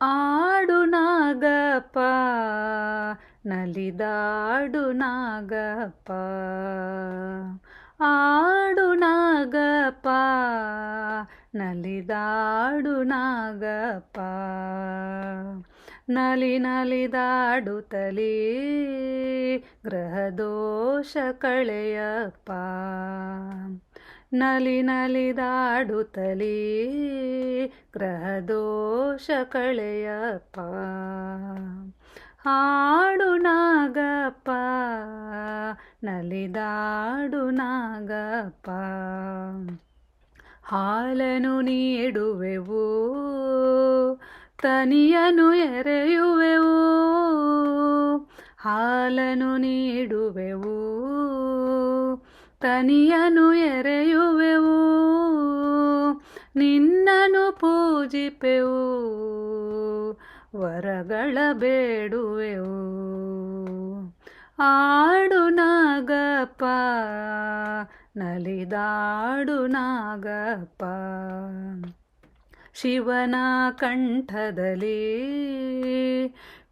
ಆಡು ನಾಗಪ್ಪ ನಲಿದಾಡು ನಾಗಪ್ಪ, ಆಡು ನಾಗಪ್ಪ ನಲಿದಾಡು ನಾಗಪ್ಪ, ನಲಿದಾಡುತ್ತಲೇ ಗ್ರಹದೋಷ ಕಳೆಯಪ್ಪ, ನಲಿದಾಡುತ್ತಲೇ ಗ್ರಹದೋಷ ಕಳೆಯಪ್ಪ. ಆಡು ನಾಗಪ್ಪ ನಲಿದಾಡು ನಾಗಪ್ಪ, ಹಾಲನು ನೀಡುವೆವು ತನಿಯನು ಎರೆಯುವೆವು, ಹಾಲನು ನೀಡುವೆವು ತನಿಯನು ಎರೆಯುವೆವು, ನಿನ್ನನು ಪೂಜಿಪೆವು ವರಗಳ ಬೇಡುವೆವು. ಆಡು ನಾಗಪ್ಪ ನಲಿದಾಡು ನಾಗಪ್ಪ, ಶಿವನ ಕಂಠದಲ್ಲಿ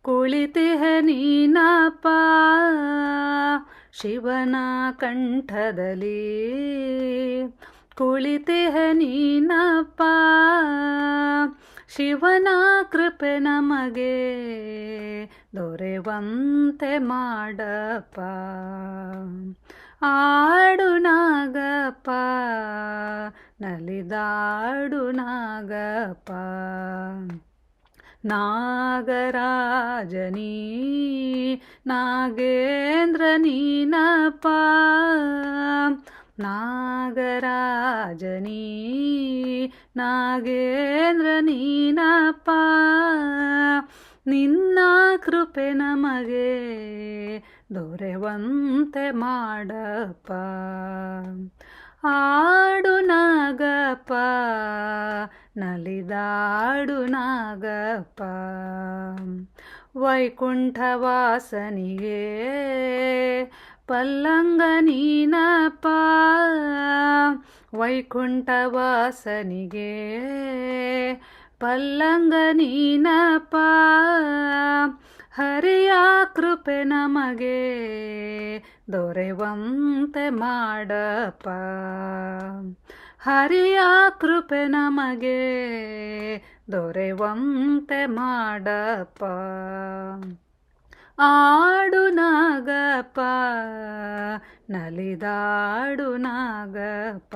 ಕುಳಿತಿಹ ನೀನಪ್ಪ, ಶಿವನ ಕಂಠದಲ್ಲಿ ಕುಳಿತಿಹ ನೀನಪ್ಪ, ಶಿವನ ಕೃಪೆ ನಮಗೆ ದೊರೆವಂತೆ ಮಾಡಪ್ಪ. ಆಡು ನಾಗಪ್ಪ ನಲಿದಾಡು ನಾಗಪ್ಪ, ನಾಗರಾಜನೀ ನಾಗೇಂದ್ರ ನೀನಪ್ಪ, ನಾಗರಾಜನೀ ನಾಗೇಂದ್ರ ನೀನಪ್ಪ, ನಿನ್ನ ಕೃಪೆ ನಮಗೆ ದೊರೆವಂತೆ ಮಾಡಪ್ಪ. ಆಡು ನಾಗಪ್ಪ ನಲಿದಾಡು ನಾಗಪ್ಪ, ವೈಕುಂಠವಾಸನಿಗೆ ಪಲ್ಲಂಗ ನೀನಪ್ಪ, ವೈಕುಂಠವಾಸನಿಗೆ ಪಲ್ಲಂಗ ನೀನಪ್ಪ, ಹರಿಯ ಕೃಪೆ ನಮಗೆ ದೊರೆವಂತೆ ಮಾಡಪ್ಪ, ಹರಿಯ ಕೃಪೆ ನಮಗೆ ದೊರೆವಂತೆ ಮಾಡಪ್ಪ. ಆಡು ನಾಗಪ್ಪ ನಲಿದಾಡು ನಾಗಪ್ಪ,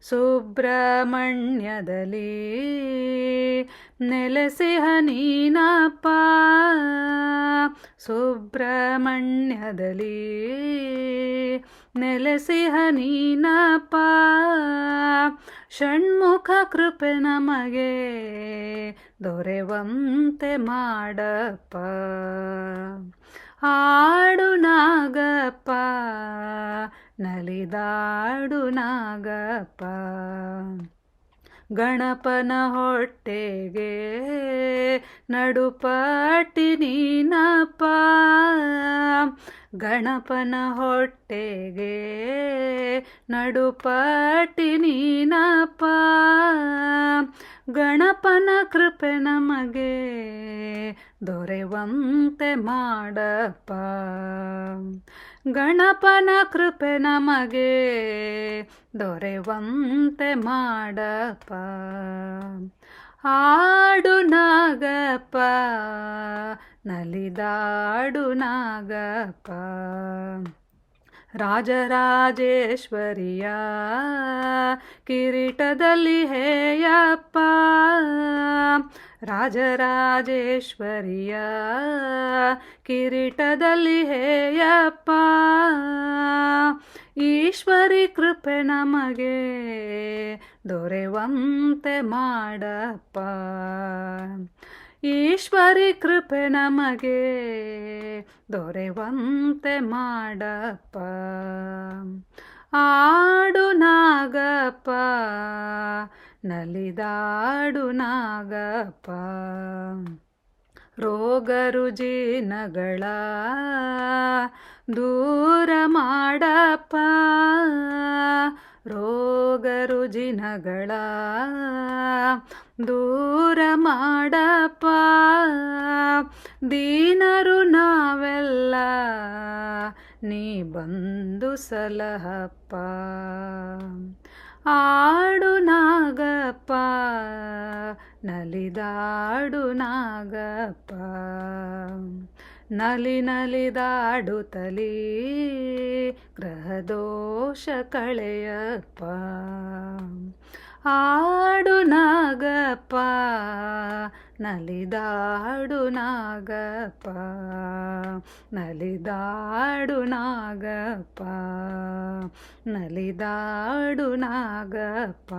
ಸುಬ್ರಹ್ಮಣ್ಯದಲ್ಲಿ ನೆಲೆಸಿಹ ನೀನಪ್ಪ, ಸುಬ್ರಹ್ಮಣ್ಯದಲ್ಲಿ ನೆಲೆಸಿಹ ನೀನಪ್ಪ, ಷಣ್ಮುಖ ಕೃಪೆ ನಮಗೆ ದೊರೆವಂತೆ ಮಾಡಪ್ಪ. ಆಡು ನಾಗಪ್ಪ ನಲಿದಾಡು ನಾಗಪ್ಪ, ಗಣಪನ ಹೊಟ್ಟೆಗೆ ನಡುಪಟ್ಟಿ ನೀನಪ್ಪ, ಗಣಪನ ಹೊಟ್ಟೆಗೆ ನಡುಪಟ್ಟಿ ನೀನಪ್ಪ, ಗಣಪನ ಕೃಪೆ ನಮಗೆ ದೊರೆವಂತೆ ಮಾಡಪ್ಪ, ಗಣಪನ ಕೃಪೆ ನಮಗೆ ದೊರೆವಂತೆ ಮಾಡಪ್ಪ. ಆಡು ನಾಗಪ್ಪ ನಲಿದಾಡು ನಾಗಪ್ಪ, ರಾಜರಾಜೇಶ್ವರಿಯ ಕಿರೀಟದಲ್ಲಿ ಹೇಯಪ್ಪ, ರಾಜರಾಜೇಶ್ವರಿಯ ಕಿರೀಟದಲ್ಲಿ ಹೇಯಪ್ಪ, ಈಶ್ವರಿ ಕೃಪೆ ನಮಗೆ ದೊರೆವಂತೆ ಮಾಡಪ್ಪ, ಈಶ್ವರಿ ಕೃಪೆ ನಮಗೆ ದೊರೆವಂತೆ ಮಾಡಪ್ಪ. ಆಡು ನಾಗಪ್ಪ ನಲಿದಾಡು ನಾಗಪ್ಪ, ರೋಗ ರುಜಿನಗಳ ದೂರ ಮಾಡಪ್ಪ, ರೋಗ ರುಜಿನಗಳ ದೂರ ಮಾಡಪ್ಪ, ದೀನರು ನಾವೆಲ್ಲ ನೀ ಬಂದು ಸಲಹಪ್ಪ. ಆಡು ನಾಗಪ್ಪ, ನಲಿದಾಡು ನಾಗಪ್ಪ, ನಲಿದಾಡುತ್ತಲೀ ಗ್ರಹದೋಷ ಕಳೆಯಪ್ಪ. ಆಡು ನಾಗಪ್ಪ, ನಲಿದಾಡು ನಾಗಪ್ಪ, ನಲಿದಾಡು ನಾಗಪ್ಪ, ನಲಿದಾಡು ನಾಗಪ್ಪ.